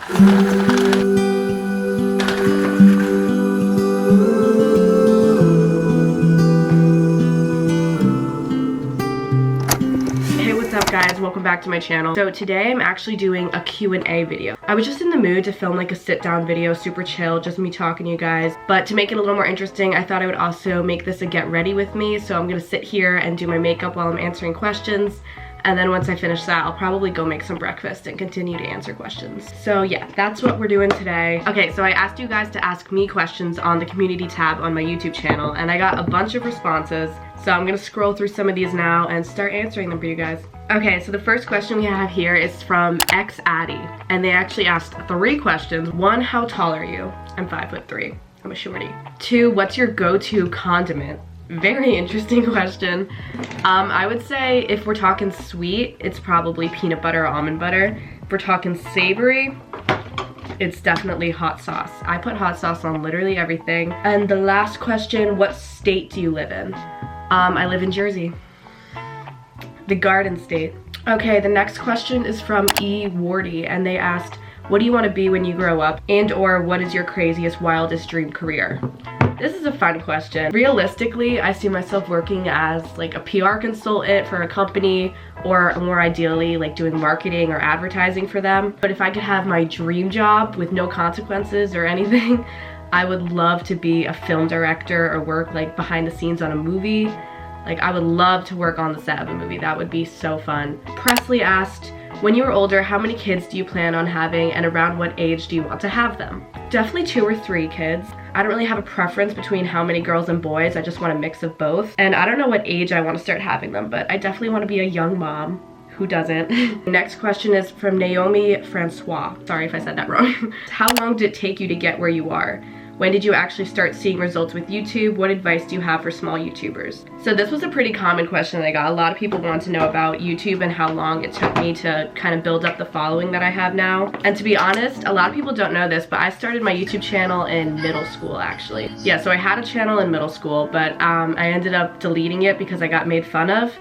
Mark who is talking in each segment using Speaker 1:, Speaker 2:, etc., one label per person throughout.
Speaker 1: Guys, welcome back to my channel. So today I'm actually doing a Q&A video. I was just in the mood to film like a sit down video, super chill, just me talking to you guys. But to make it a little more interesting, I thought I would also make this a get ready with me. So I'm gonna sit here and do my makeup while I'm answering questions. And then once I finish that, I'll probably go make some breakfast and continue to answer questions. So yeah, that's what we're doing today. Okay, so I asked you guys to ask me questions on the community tab on my YouTube channel, and I got a bunch of responses. So I'm gonna scroll through some of these now and start answering them for you guys. Okay, so the first question we have here is from XAddy, and they actually asked 3 questions. 1, how tall are you? I'm 5'3". I'm a shorty. 2, what's your go-to condiment? Very interesting question. I would say if we're talking sweet, it's probably peanut butter or almond butter. If we're talking savory, it's definitely hot sauce. I put hot sauce on literally everything. And the last question, what state do you live in? I live in Jersey, the Garden State. Okay, the next question is from E. Wardy, and they asked, what do you want to be when you grow up? And or what is your craziest, wildest dream career? This is a fun question. Realistically, I see myself working as like a PR consultant for a company, or more ideally like doing marketing or advertising for them. But if I could have my dream job with no consequences or anything, I would love to be a film director or work like behind the scenes on a movie. Like I would love to work on the set of a movie. That would be so fun. Presley asked, when you were older, how many kids do you plan on having and around what age do you want to have them? Definitely 2 or 3 kids. I don't really have a preference between how many girls and boys. I just want a mix of both. And I don't know what age I want to start having them, but I definitely want to be a young mom. Who doesn't? Next question is from Naomi Francois. Sorry if I said that wrong. How long did it take you to get where you are? When did you actually start seeing results with YouTube? What advice do you have for small YouTubers? So this was a pretty common question that I got. A lot of people want to know about YouTube and how long it took me to kind of build up the following that I have now. And to be honest, a lot of people don't know this, but I started my YouTube channel in middle school actually. Yeah, so I had a channel in middle school, but I ended up deleting it because I got made fun of.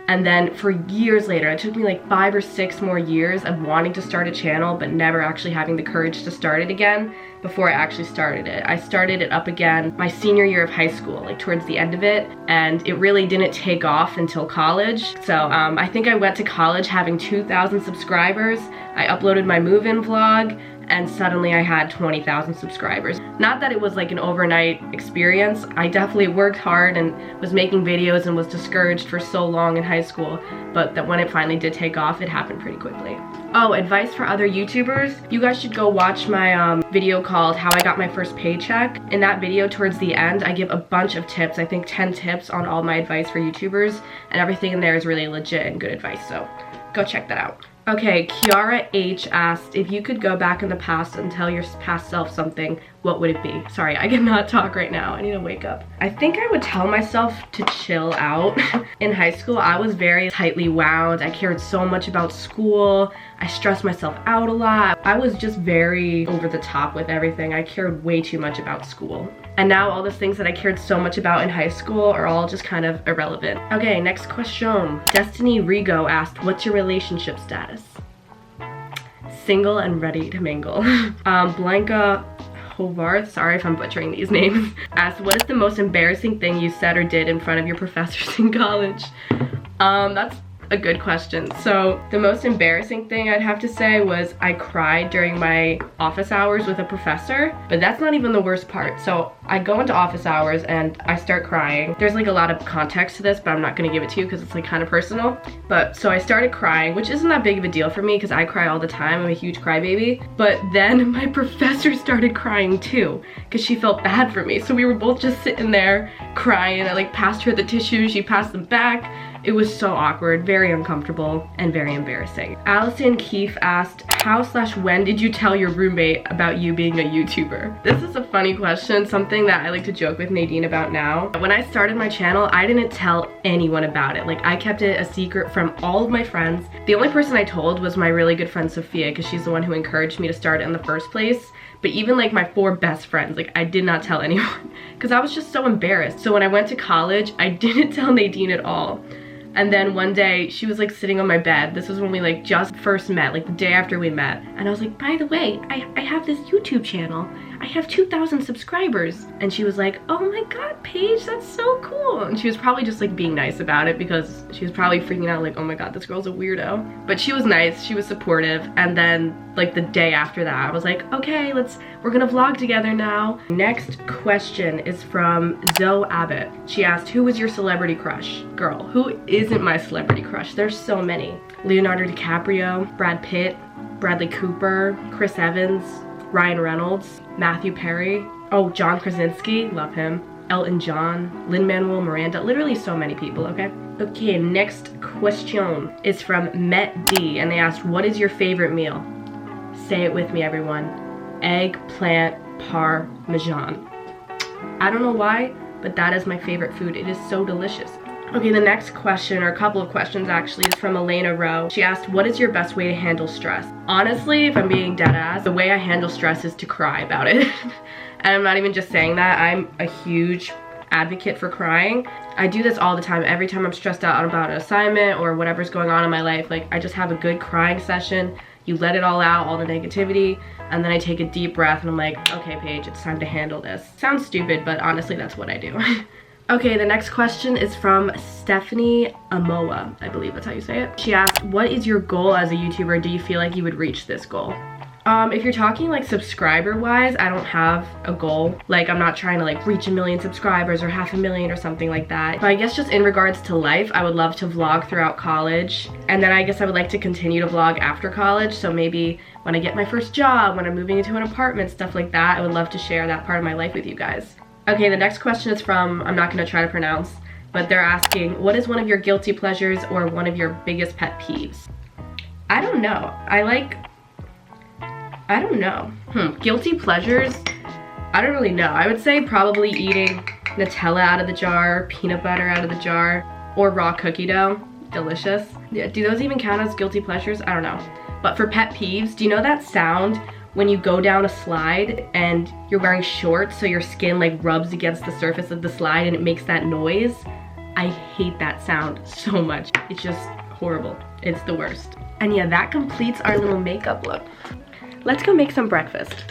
Speaker 1: And then for years later, it took me like 5 or 6 more years of wanting to start a channel but never actually having the courage to start it again before I actually started it. I started it up again my senior year of high school, like towards the end of it, and it really didn't take off until college. So I think I went to college having 2,000 subscribers. I uploaded my move-in vlog, and suddenly I had 20,000 subscribers. Not that it was like an overnight experience. I definitely worked hard and was making videos and was discouraged for so long in high school, but that when it finally did take off, it happened pretty quickly. Oh, advice for other YouTubers? You guys should go watch my video called How I Got My First Paycheck. In that video, towards the end, I give a bunch of tips, I think 10 tips on all my advice for YouTubers, and everything in there is really legit and good advice, so go check that out. Okay, Kiara H asked, if you could go back in the past and tell your past self something, what would it be? Sorry, I cannot talk right now. I need to wake up. I think I would tell myself to chill out. In high school, I was very tightly wound. I cared so much about school. I stressed myself out a lot. I was just very over the top with everything. I cared way too much about school. And now all those things that I cared so much about in high school are all just kind of irrelevant. Okay, next question. Destiny Rigo asked, what's your relationship status? Single and ready to mingle. Blanca Hovarth, sorry if I'm butchering these names, asked, what is the most embarrassing thing you said or did in front of your professors in college? That's a good question. So the most embarrassing thing I'd have to say was I cried during my office hours with a professor, but that's not even the worst part. So I go into office hours and I start crying. There's like a lot of context to this, but I'm not gonna give it to you because it's like kind of personal. But so I started crying, which isn't that big of a deal for me because I cry all the time. I'm a huge crybaby. But then my professor started crying too because she felt bad for me. So we were both just sitting there crying. I like passed her the tissues, she passed them back. It was so awkward, very uncomfortable, and very embarrassing. Allison Keefe asked, how/when did you tell your roommate about you being a YouTuber? This is a funny question, something that I like to joke with Nadine about now. When I started my channel, I didn't tell anyone about it. Like, I kept it a secret from all of my friends. The only person I told was my really good friend Sophia, because she's the one who encouraged me to start it in the first place. But even like my 4 best friends, like I did not tell anyone because I was just so embarrassed. So when I went to college, I didn't tell Nadine at all. And then one day she was like sitting on my bed. This was when we like just first met, like the day after we met. And I was like, by the way, I have this YouTube channel. I have 2,000 subscribers. And she was like, oh my God, Paige, that's so cool. And she was probably just like being nice about it because she was probably freaking out like, oh my God, this girl's a weirdo. But she was nice, she was supportive. And then like the day after that, I was like, okay, we're gonna vlog together now. Next question is from Zoe Abbott. She asked, who was your celebrity crush? Girl, who isn't my celebrity crush? There's so many. Leonardo DiCaprio, Brad Pitt, Bradley Cooper, Chris Evans, Ryan Reynolds, Matthew Perry, oh, John Krasinski, love him, Elton John, Lin-Manuel Miranda, literally so many people, okay? Okay, next question is from Met D, and they asked, what is your favorite meal? Say it with me, everyone. Eggplant parmesan. I don't know why, but that is my favorite food. It is so delicious. Okay, the next question, or a couple of questions actually, is from Elena Rowe. She asked, what is your best way to handle stress? Honestly, if I'm being dead ass, the way I handle stress is to cry about it. And I'm not even just saying that, I'm a huge advocate for crying. I do this all the time. Every time I'm stressed out about an assignment or whatever's going on in my life, like I just have a good crying session. You let it all out, all the negativity, and then I take a deep breath and I'm like, okay, Paige, it's time to handle this. Sounds stupid, but honestly, that's what I do. Okay, the next question is from Stephanie Amoa. I believe that's how you say it. She asked, what is your goal as a YouTuber? Do you feel like you would reach this goal? If you're talking like subscriber wise, I don't have a goal. Like I'm not trying to like reach 1 million subscribers or 500,000 or something like that. But I guess just in regards to life, I would love to vlog throughout college. And then I guess I would like to continue to vlog after college. So maybe when I get my first job, when I'm moving into an apartment, stuff like that, I would love to share that part of my life with you guys. Okay, the next question is from, I'm not gonna try to pronounce, but they're asking, what is one of your guilty pleasures or one of your biggest pet peeves? I don't know. I don't know. Guilty pleasures? I don't really know. I would say probably eating Nutella out of the jar, peanut butter out of the jar, or raw cookie dough. Delicious. Yeah, do those even count as guilty pleasures? I don't know. But for pet peeves, do you know that sound when you go down a slide and you're wearing shorts so your skin like rubs against the surface of the slide and it makes that noise? I hate that sound so much. It's just horrible. It's the worst. And yeah, that completes our little makeup look. Let's go make some breakfast.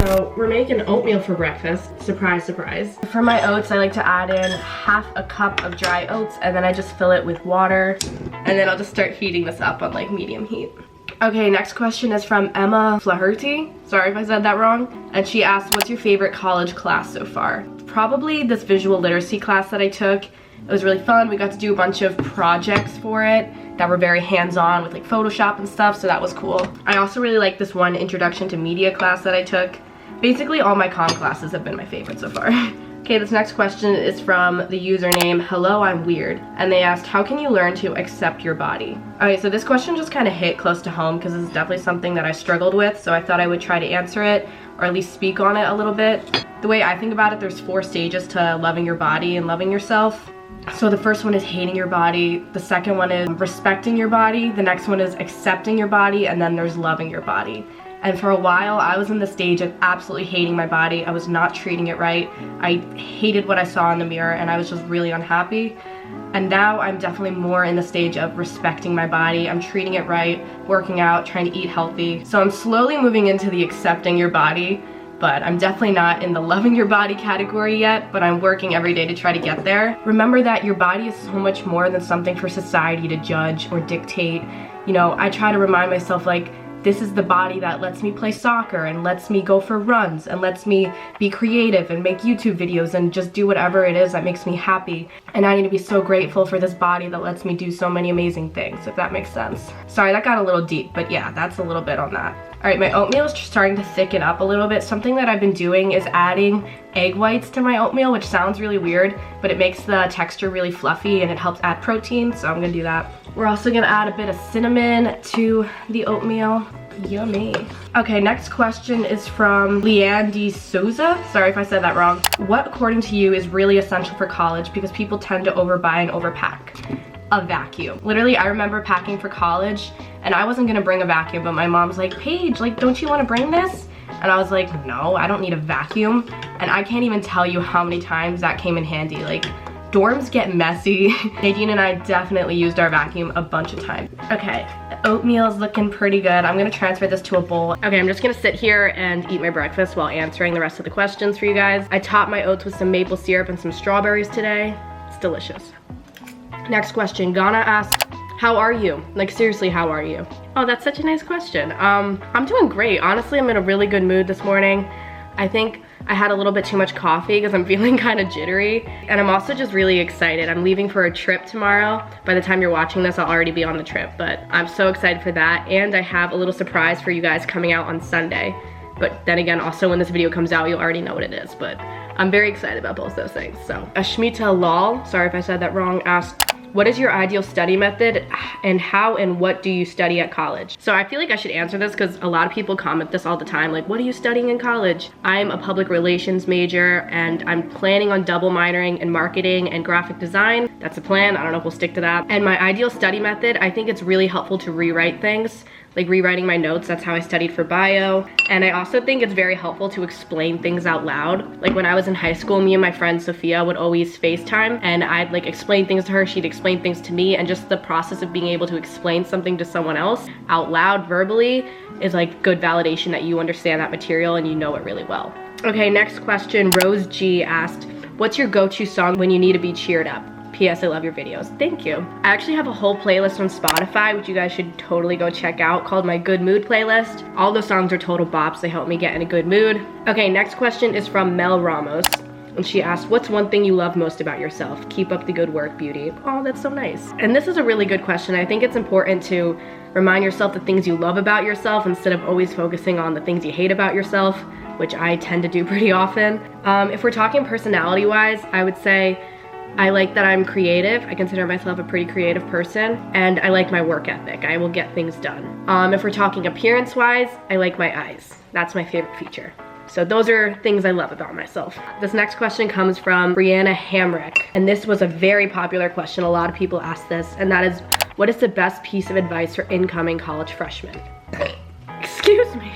Speaker 1: So we're making oatmeal for breakfast. Surprise, surprise. For my oats, I like to add in half a cup of dry oats and then I just fill it with water. And then I'll just start heating this up on like medium heat. Okay, next question is from Emma Flaherty. Sorry if I said that wrong. And she asked, what's your favorite college class so far? Probably this visual literacy class that I took. It was really fun. We got to do a bunch of projects for it that were very hands-on with like Photoshop and stuff, so that was cool. I also really like this one introduction to media class that I took. Basically all my comm classes have been my favorite so far. Okay, this next question is from the username Hello I'm Weird, and they asked, how can you learn to accept your body? Okay, so this question just kind of hit close to home because it's definitely something that I struggled with, so I thought I would try to answer it or at least speak on it a little bit. The way I think about it, there's 4 stages to loving your body and loving yourself. So the first one is hating your body, the second one is respecting your body, the next one is accepting your body, and then there's loving your body. And for a while, I was in the stage of absolutely hating my body. I was not treating it right. I hated what I saw in the mirror and I was just really unhappy. And now I'm definitely more in the stage of respecting my body. I'm treating it right, working out, trying to eat healthy. So I'm slowly moving into the accepting your body, but I'm definitely not in the loving your body category yet, but I'm working every day to try to get there. Remember that your body is so much more than something for society to judge or dictate. You know, I try to remind myself like, this is the body that lets me play soccer and lets me go for runs and lets me be creative and make YouTube videos and just do whatever it is that makes me happy. And I need to be so grateful for this body that lets me do so many amazing things, if that makes sense. Sorry, that got a little deep, but yeah, that's a little bit on that. Alright, my oatmeal is starting to thicken up a little bit. Something that I've been doing is adding egg whites to my oatmeal, which sounds really weird, but it makes the texture really fluffy and it helps add protein, so I'm gonna do that. We're also gonna add a bit of cinnamon to the oatmeal. Yummy. Okay, next question is from Leanne D. Souza. Sorry if I said that wrong. What, according to you, is really essential for college because people tend to overbuy and overpack? A vacuum. Literally, I remember packing for college and I wasn't gonna bring a vacuum, but my mom's like, Paige, like, don't you wanna bring this? And I was like, no, I don't need a vacuum. And I can't even tell you how many times that came in handy. Like, Dorms get messy. Nadine and I definitely used our vacuum a bunch of times. Okay, the oatmeal is looking pretty good. I'm gonna transfer this to a bowl. Okay, I'm just gonna sit here and eat my breakfast while answering the rest of the questions for you guys. I topped my oats with some maple syrup and some strawberries today. It's delicious. Next question, Ghana asks, how are you? Like seriously, how are you? Oh, that's such a nice question. I'm doing great. Honestly, I'm in a really good mood this morning. I think I had a little bit too much coffee because I'm feeling kind of jittery. And I'm also just really excited. I'm leaving for a trip tomorrow. By the time you're watching this, I'll already be on the trip, but I'm so excited for that. And I have a little surprise for you guys coming out on Sunday. But then again, also when this video comes out, you'll already know what it is, but I'm very excited about both those things. So Ashmita Lal, sorry if I said that wrong, asked, what is your ideal study method and how and what do you study at college? So I feel like I should answer this because a lot of people comment this all the time, like, what are you studying in college? I'm a public relations major and I'm planning on double minoring in marketing and graphic design. That's a plan, I don't know if we'll stick to that. And my ideal study method, I think it's really helpful to rewrite things. Like rewriting my notes, that's how I studied for bio. And I also think it's very helpful to explain things out loud. Like when I was in high school, me and my friend Sophia would always FaceTime and I'd like explain things to her, she'd explain things to me, and just the process of being able to explain something to someone else out loud verbally is like good validation that you understand that material and you know it really well. Okay, next question, Rose G asked, what's your go-to song when you need to be cheered up? P.S. I love your videos. Thank you. I actually have a whole playlist on Spotify, which you guys should totally go check out, called my Good Mood playlist. All those songs are total bops. They help me get in a good mood. Okay, next question is from Mel Ramos. And she asked, what's one thing you love most about yourself? Keep up the good work, beauty. Oh, that's so nice. And this is a really good question. I think it's important to remind yourself the things you love about yourself instead of always focusing on the things you hate about yourself, which I tend to do pretty often. If we're talking personality-wise, I would say I like that I'm creative. I consider myself a pretty creative person, and I like my work ethic. I will get things done. If we're talking appearance-wise, I like my eyes. That's my favorite feature. So those are things I love about myself. This next question comes from Brianna Hamrick, and this was a very popular question. A lot of people ask this, and that is, what is the best piece of advice for incoming college freshmen? Excuse me.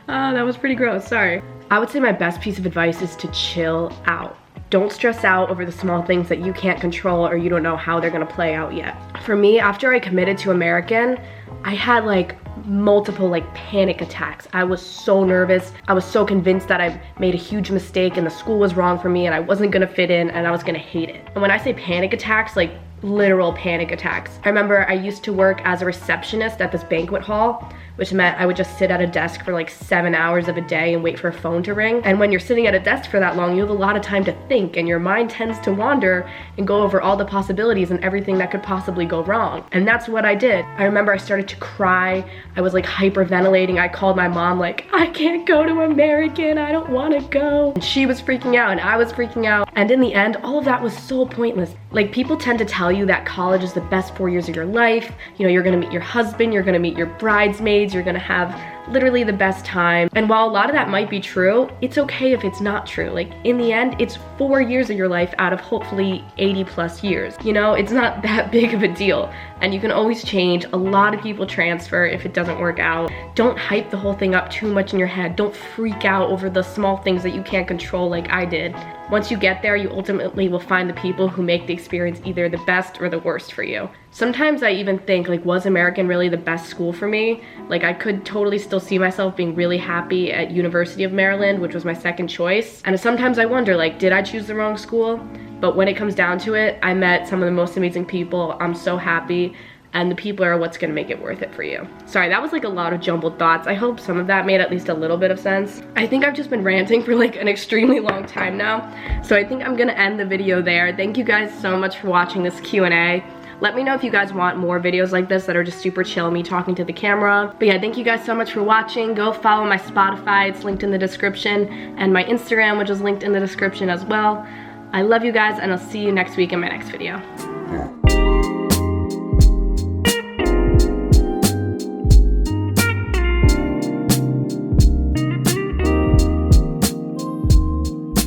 Speaker 1: Oh, that was pretty gross, sorry. I would say my best piece of advice is to chill out. Don't stress out over the small things that you can't control or you don't know how they're gonna play out yet. For me, after I committed to American, I had like multiple like panic attacks. I was so nervous. I was so convinced that I made a huge mistake and the school was wrong for me and I wasn't gonna fit in and I was gonna hate it. And when I say panic attacks, like literal panic attacks. I remember I used to work as a receptionist at this banquet hall, which meant I would just sit at a desk for like 7 hours of a day and wait for a phone to ring. And when you're sitting at a desk for that long, you have a lot of time to think and your mind tends to wander and go over all the possibilities and everything that could possibly go wrong. And that's what I did. I remember I started to cry. I was like hyperventilating. I called my mom like, I can't go to American, I don't wanna go. And she was freaking out and I was freaking out. And in the end, all of that was so pointless. Like people tend to tell you that college is the best 4 years of your life. You know, you're gonna meet your husband, you're gonna meet your bridesmaids, you're gonna have literally the best time. And while a lot of that might be true, it's okay if it's not true. Like in the end, it's 4 years of your life out of hopefully 80 plus years. You know, it's not that big of a deal. And you can always change. A lot of people transfer if it doesn't work out. Don't hype the whole thing up too much in your head. Don't freak out over the small things that you can't control like I did. Once you get there, you ultimately will find the people who make the experience either the best or the worst for you. Sometimes I even think, like, was American really the best school for me? Like, I could totally still see myself being really happy at University of Maryland, which was my second choice. And sometimes I wonder, like, did I choose the wrong school? But when it comes down to it, I met some of the most amazing people. I'm so happy. And the people are what's gonna make it worth it for you. Sorry, that was like a lot of jumbled thoughts. I hope some of that made at least a little bit of sense. I think I've just been ranting for like an extremely long time now. So I think I'm gonna end the video there. Thank you guys so much for watching this Q&A. Let me know if you guys want more videos like this that are just super chill, me talking to the camera. But yeah, thank you guys so much for watching. Go follow my Spotify, it's linked in the description, and my Instagram, which is linked in the description as well. I love you guys, and I'll see you next week in my next video.